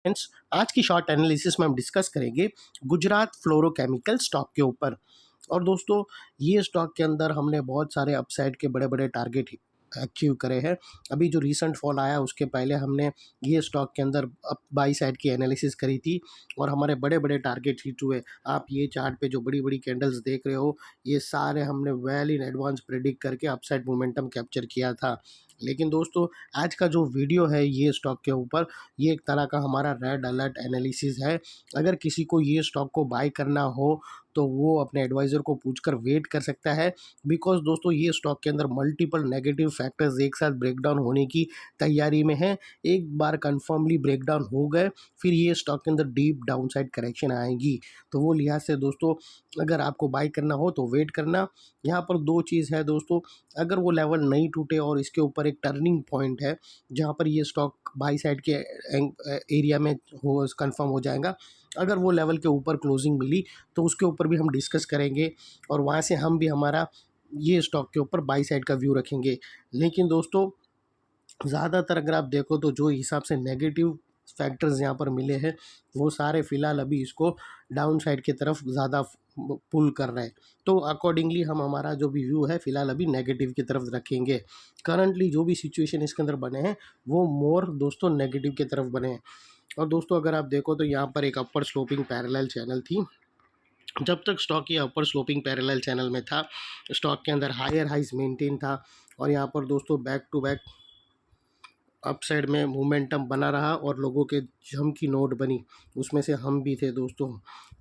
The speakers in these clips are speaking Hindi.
फ्रेंड्स, आज की शॉर्ट एनालिसिस में हम डिस्कस करेंगे गुजरात फ्लोरोकेमिकल स्टॉक के ऊपर। और दोस्तों, ये स्टॉक के अंदर हमने बहुत सारे अपसाइड के बड़े बड़े टारगेट अचीव करे हैं। अभी जो रीसेंट फॉल आया उसके पहले हमने ये स्टॉक के अंदर बाई साइड की एनालिसिस करी थी और हमारे बड़े बड़े टारगेट हिट हुए। आप ये चार्ट पे जो बड़ी बड़ी कैंडल्स देख रहे हो, ये सारे हमने वेल इन एडवांस प्रेडिक्ट करके अपसाइड मोमेंटम कैप्चर किया था। लेकिन दोस्तों, आज का जो वीडियो है ये स्टॉक के ऊपर, ये एक तरह का हमारा रेड अलर्ट एनालिसिस है। अगर किसी को ये स्टॉक को बाय करना हो तो वो अपने एडवाइज़र को पूछकर वेट कर सकता है, बिकॉज़ दोस्तों ये स्टॉक के अंदर मल्टीपल नेगेटिव फैक्टर्स एक साथ ब्रेकडाउन होने की तैयारी में है। एक बार कंफर्मली ब्रेकडाउन हो गए, फिर ये स्टॉक के अंदर डीप डाउनसाइड करेक्शन आएगी। तो वो लिहाज से दोस्तों, अगर आपको बाय करना हो तो वेट करना। यहाँ पर दो चीज़ है दोस्तों, अगर वो लेवल नहीं टूटे और इसके ऊपर एक टर्निंग पॉइंट है जहाँ पर ये स्टॉक बाई साइड के एरिया में हो कंफर्म हो जाएगा। अगर वो लेवल के ऊपर क्लोजिंग मिली तो उसके ऊपर भी हम डिस्कस करेंगे और वहाँ से हम भी हमारा ये स्टॉक के ऊपर बाई साइड का व्यू रखेंगे। लेकिन दोस्तों, ज़्यादातर अगर आप देखो तो जो हिसाब से नेगेटिव फैक्टर्स यहाँ पर मिले हैं वो सारे फ़िलहाल अभी इसको डाउन साइड की तरफ ज़्यादा पुल कर रहे हैं। तो अकॉर्डिंगली हम हमारा जो भी व्यू है फ़िलहाल अभी नेगेटिव की तरफ रखेंगे। करंटली जो भी सिचुएशन इसके अंदर बने हैं वो मोर दोस्तों नेगेटिव की तरफ बने हैं। और दोस्तों, अगर आप देखो तो यहाँ पर एक अपर स्लोपिंग पैरेलल चैनल थी। जब तक स्टॉक ये अपर स्लोपिंग पैरेलल चैनल में था, स्टॉक के अंदर हायर हाइज मेंटेन था और यहाँ पर दोस्तों बैक टू बैक अपसाइड में मोमेंटम बना रहा और लोगों के जम की नोट बनी, उसमें से हम भी थे दोस्तों।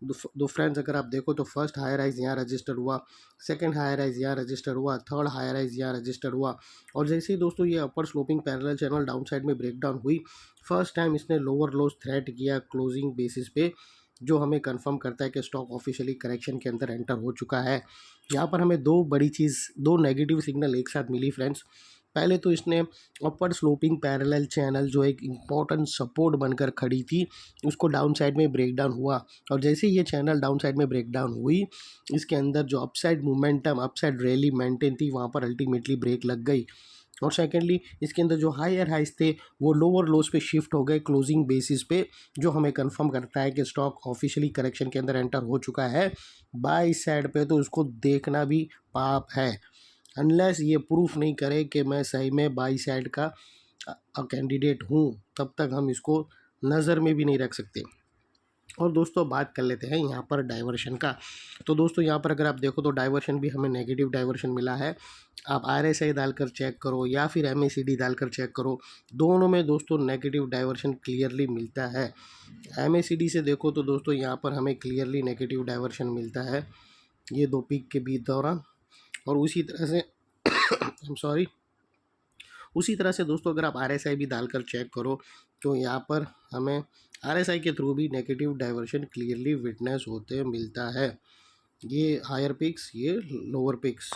दो फ्रेंड्स, अगर आप देखो तो फर्स्ट हायर राइज यहाँ रजिस्टर हुआ, सेकंड हायर राइज यहाँ रजिस्टर हुआ, थर्ड हायर राइज यहाँ रजिस्टर हुआ। और जैसे ही दोस्तों ये upper sloping parallel channel down side में ब्रेकडाउन हुई, फर्स्ट टाइम इसने लोअर लोज थ्रेट किया क्लोजिंग बेसिस पे, जो हमें कंफर्म करता है कि स्टॉक ऑफिशियली करेक्शन के अंदर एंटर हो चुका है। यहाँ पर हमें दो नेगेटिव सिग्नल एक साथ मिली फ्रेंड्स। पहले तो इसने अपर स्लोपिंग पैरेलल चैनल जो एक इम्पॉर्टेंट सपोर्ट बनकर खड़ी थी उसको डाउन साइड में ब्रेकडाउन हुआ और जैसे ही ये चैनल डाउन साइड में ब्रेकडाउन हुई, इसके अंदर जो upside momentum upside rally maintain थी वहाँ पर अल्टीमेटली ब्रेक लग गई। और सेकेंडली, इसके अंदर जो हायर हाइज थे वो लोअर लोज पे शिफ्ट हो गए क्लोजिंग बेसिस पे, जो हमें कंफर्म करता है कि स्टॉक ऑफिशियली करेक्शन के अंदर एंटर हो चुका है। बाय साइड पे तो उसको देखना भी पाप है, अनलेस ये प्रूफ नहीं करे कि मैं सही में बाई साइड का कैंडिडेट हूँ, तब तक हम इसको नज़र में भी नहीं रख सकते। और दोस्तों, बात कर लेते हैं यहाँ पर डाइवर्शन का। तो दोस्तों, यहाँ पर अगर आप देखो तो डाइवर्शन भी हमें नेगेटिव डाइवर्शन मिला है। आप RSI डालकर चेक करो या फिर MACD डालकर चेक करो, दोनों में दोस्तों नेगेटिव डाइवर्शन क्लियरली मिलता है। MACD से देखो तो दोस्तों यहाँ पर हमें क्लियरली नेगेटिव डाइवर्शन मिलता है ये दो पीक के बीच दौरान। और उसी तरह से उसी तरह से दोस्तों, अगर आप RSI भी डालकर चेक करो तो यहाँ पर हमें RSI के थ्रू भी नेगेटिव डाइवर्शन क्लियरली विटनेस होते मिलता है। ये हायर पिक्स, ये लोअर पिक्स,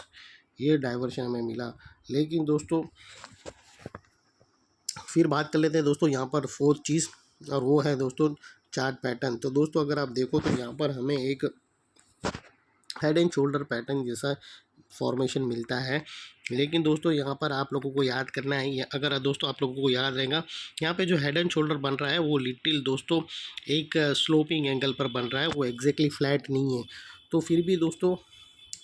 ये डाइवर्शन हमें मिला। लेकिन दोस्तों, फिर बात कर लेते हैं दोस्तों यहाँ पर फोर्थ चीज़, और वो है दोस्तों चार्ट पैटर्न। तो दोस्तों, अगर आप देखो तो यहाँ पर हमें एक हेड एंड शोल्डर पैटर्न जैसा फॉर्मेशन मिलता है। लेकिन दोस्तों, यहाँ पर आप लोगों को याद करना है, अगर दोस्तों आप लोगों को याद रहेगा, यहाँ पे जो हेड एंड शोल्डर बन रहा है वो लिटिल दोस्तों एक स्लोपिंग एंगल पर बन रहा है, वो एग्जैक्टली फ्लैट नहीं है। तो फिर भी दोस्तों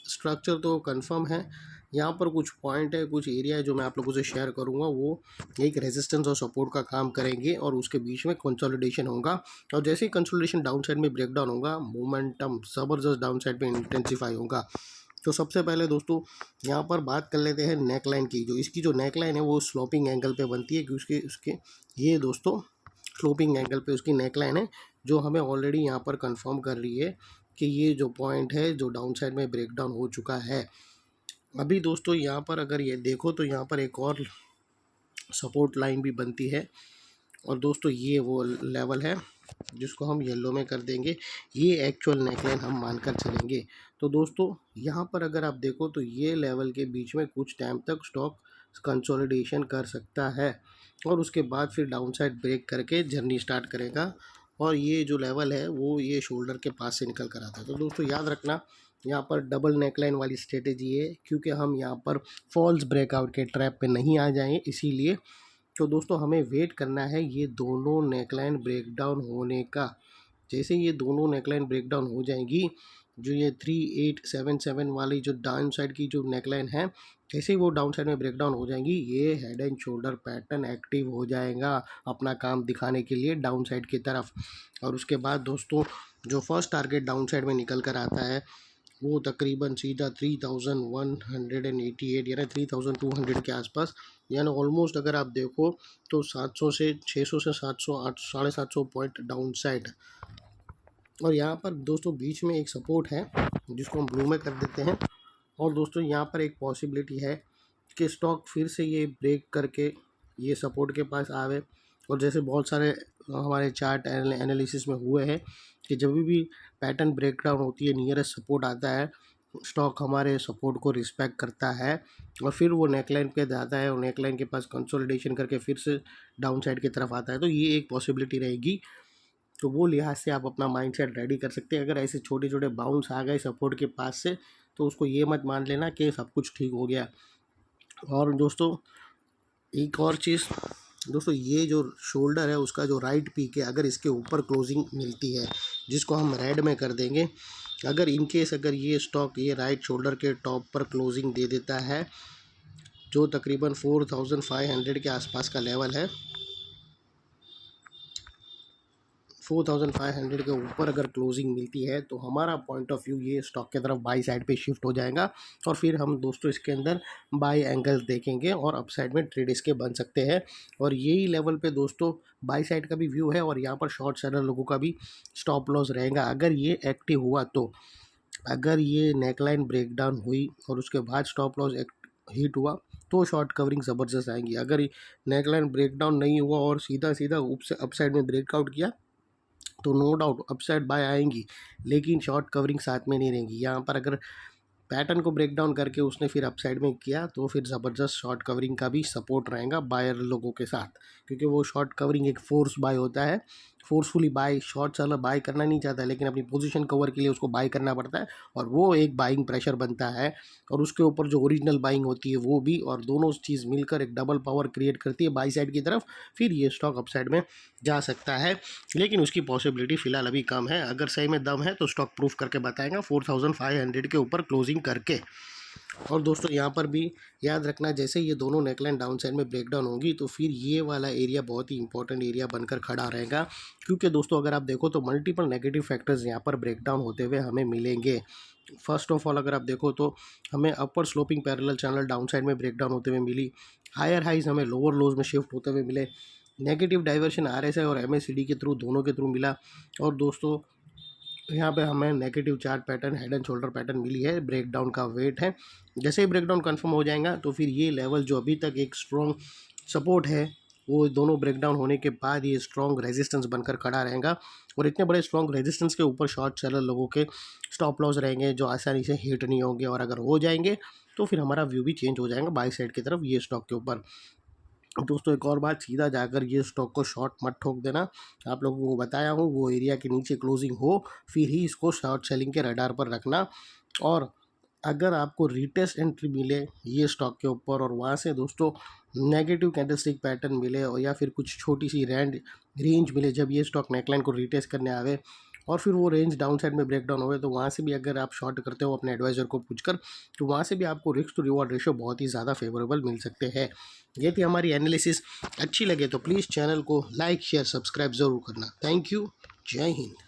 स्ट्रक्चर तो कंफर्म है। यहाँ पर कुछ पॉइंट है, कुछ एरिया है जो मैं आप लोगों से शेयर करूँगा, वो एक रेजिस्टेंस और सपोर्ट का काम करेंगे और उसके बीच में कंसोलिडेशन होगा। और जैसे ही कंसोलिडेशन डाउन साइड में ब्रेकडाउन होगा, मोमेंटम ज़बरदस्त डाउन साइड पे इंटेंसिफाई होगा। तो सबसे पहले दोस्तों यहाँ पर बात कर लेते हैं नेकलाइन की। जो इसकी जो नेकलाइन है वो स्लोपिंग एंगल पे बनती है, क्योंकि उसके ये दोस्तों स्लोपिंग एंगल पे उसकी नेकलाइन है, जो हमें ऑलरेडी यहाँ पर कंफर्म कर रही है कि ये जो पॉइंट है जो डाउन साइड में ब्रेकडाउन हो चुका है। अभी दोस्तों यहाँ पर अगर ये देखो तो यहाँ पर एक और सपोर्ट लाइन भी बनती है और दोस्तों ये वो लेवल है जिसको हम येलो में कर देंगे, ये एक्चुअल नेकलाइन हम मानकर चलेंगे। तो दोस्तों यहाँ पर अगर आप देखो तो ये लेवल के बीच में कुछ टाइम तक स्टॉक कंसोलिडेशन कर सकता है और उसके बाद फिर डाउन साइड ब्रेक करके जर्नी स्टार्ट करेगा। और ये जो लेवल है वो ये शोल्डर के पास से निकल कर आता है। तो दोस्तों याद रखना, यहाँ पर डबल नेकलाइन वाली स्ट्रेटेजी है, क्योंकि हम यहाँ पर फॉल्स ब्रेकआउट के ट्रैप पे नहीं आ जाएं, इसीलिए तो दोस्तों हमें वेट करना है ये दोनों नेकलाइन ब्रेकडाउन होने का। जैसे ये दोनों नेकलाइन ब्रेकडाउन हो जाएंगी, जो ये 3877 वाली जो डाउन साइड की जो नेकलाइन है, जैसे ही वो डाउन साइड में ब्रेकडाउन हो जाएंगी, ये head and shoulder pattern active हो जाएगा अपना काम दिखाने के लिए डाउन साइड की तरफ। और उसके बाद दोस्तों जो फर्स्ट टारगेट डाउन साइड में निकल कर आता है वो तकरीबन सीधा 3188 यानी 3200 के आसपास, यानी ऑलमोस्ट अगर आप देखो तो 700 से 600 से 700 8 750 पॉइंट डाउन साइड। और यहाँ पर दोस्तों बीच में एक सपोर्ट है जिसको हम ब्लू में कर देते हैं। और दोस्तों यहाँ पर एक पॉसिबिलिटी है कि स्टॉक फिर से ये ब्रेक करके ये सपोर्ट के पास आवे। और जैसे बहुत सारे हमारे चार्ट एनालिसिस में हुए हैं कि जब भी पैटर्न ब्रेकडाउन होती है, नियरेस्ट सपोर्ट आता है, स्टॉक हमारे सपोर्ट को रिस्पेक्ट करता है और फिर वो नेकलाइन पे जाता है और नेकलाइन के पास कंसोलिडेशन करके फिर से डाउन साइड की तरफ आता है। तो ये एक पॉसिबिलिटी रहेगी। तो वो लिहाज से आप अपना माइंडसेट रेडी कर सकते हैं। अगर ऐसे छोटे छोटे बाउंस आ गए सपोर्ट के पास से, तो उसको ये मत मान लेना कि सब कुछ ठीक हो गया। और दोस्तों एक और चीज़, दोस्तों ये जो शोल्डर है उसका जो राइट पीक है, अगर इसके ऊपर क्लोजिंग मिलती है जिसको हम रेड में कर देंगे, अगर इन केस अगर ये स्टॉक ये राइट शोल्डर के टॉप पर क्लोजिंग दे देता है जो तकरीबन 4500 के आसपास का लेवल है, 4500 के ऊपर अगर क्लोजिंग मिलती है तो हमारा पॉइंट ऑफ व्यू ये स्टॉक की तरफ बाई साइड पे शिफ्ट हो जाएगा। और फिर हम दोस्तों इसके अंदर बाई एंगल्स देखेंगे और अप साइड में ट्रेड इसके बन सकते हैं। और यही लेवल पे दोस्तों बाई साइड का भी व्यू है और यहाँ पर शॉर्ट सेलर लोगों का भी स्टॉप लॉस रहेगा अगर ये एक्टिव हुआ तो। अगर ये नेकलाइन ब्रेकडाउन हुई और उसके बाद स्टॉप लॉस हिट हुआ तो शॉर्ट कवरिंग ज़बरदस्त आएंगी। अगर नेकलाइन ब्रेकडाउन नहीं हुआ और सीधा सीधा अप साइड में ब्रेकआउट किया तो नो डाउट अपसाइड बाय आएंगी, लेकिन शॉर्ट कवरिंग साथ में नहीं रहेंगी। यहाँ पर अगर पैटर्न को ब्रेक डाउन करके उसने फिर अपसाइड में किया तो फिर ज़बरदस्त शॉर्ट कवरिंग का भी सपोर्ट रहेगा बायर लोगों के साथ, क्योंकि वो शॉर्ट कवरिंग एक फोर्स बाय होता है। Forcefully buy short seller buy करना नहीं चाहता है, लेकिन अपनी पोजीशन कवर के लिए उसको बाय करना पड़ता है और वो एक बाइंग प्रेशर बनता है और उसके ऊपर जो ओरिजिनल बाइंग होती है वो भी, और दोनों चीज़ मिलकर एक डबल पावर क्रिएट करती है बाई साइड की तरफ। फिर ये स्टॉक अपसाइड में जा सकता है, लेकिन उसकी पॉसिबिलिटी फ़िलहाल अभी कम है। अगर सही में दम है तो स्टॉक प्रूफ करके बताएगा 4500 के ऊपर क्लोजिंग करके। और दोस्तों यहाँ पर भी याद रखना, जैसे ये दोनों नेकलाइन डाउन साइड में ब्रेकडाउन होगी तो फिर ये वाला एरिया बहुत ही इंपॉर्टेंट एरिया बनकर खड़ा रहेगा, क्योंकि दोस्तों अगर आप देखो तो मल्टीपल नेगेटिव फैक्टर्स यहाँ पर ब्रेकडाउन होते हुए हमें मिलेंगे। फर्स्ट ऑफ ऑल अगर आप देखो तो हमें upper sloping parallel channel down side में ब्रेकडाउन होते हुए मिली, हायर हाइज हमें लोअर लोज में शिफ्ट होते हुए मिले, नेगेटिव डाइवर्शन RSI और MACD के थ्रू दोनों के थ्रू मिला। और दोस्तों यहाँ पे हमें negative chart pattern head and shoulder pattern मिली है, ब्रेकडाउन का वेट है। जैसे ही ब्रेकडाउन कंफर्म हो जाएगा तो फिर ये लेवल जो अभी तक एक स्ट्रॉन्ग सपोर्ट है वो दोनों ब्रेकडाउन होने के बाद ये स्ट्रॉन्ग रेजिस्टेंस बनकर खड़ा रहेगा। और इतने बड़े स्ट्रॉन्ग रेजिस्टेंस के ऊपर शॉर्ट सेलर लोगों के स्टॉप लॉस रहेंगे जो आसानी से हिट नहीं होंगे, और अगर हो जाएंगे तो फिर हमारा व्यू भी चेंज हो जाएगा बाई साइड की तरफ ये स्टॉक के ऊपर। दोस्तों एक और बात, सीधा जाकर ये स्टॉक को शॉर्ट मत ठोक देना। आप लोगों को बताया हूँ वो एरिया के नीचे क्लोजिंग हो फिर ही इसको शॉर्ट सेलिंग के रडार पर रखना। और अगर आपको रीटेस्ट एंट्री मिले ये स्टॉक के ऊपर और वहाँ से दोस्तों नेगेटिव कैंडलस्टिक पैटर्न मिले और या फिर कुछ छोटी सी रेंज मिले जब ये स्टॉक नेकलाइन को रीटेस्ट करने आवे और फिर वो रेंज डाउन साइड में ब्रेक डाउन हो गए, तो वहाँ से भी अगर आप शॉर्ट करते हो अपने एडवाइज़र को पूछकर तो वहाँ से भी आपको रिस्क टू रिवॉर्ड रेशियो बहुत ही ज़्यादा फेवरेबल मिल सकते हैं। ये थी हमारी एनालिसिस। अच्छी लगे तो प्लीज़ चैनल को लाइक शेयर सब्सक्राइब ज़रूर करना। Thank you. जय हिंद।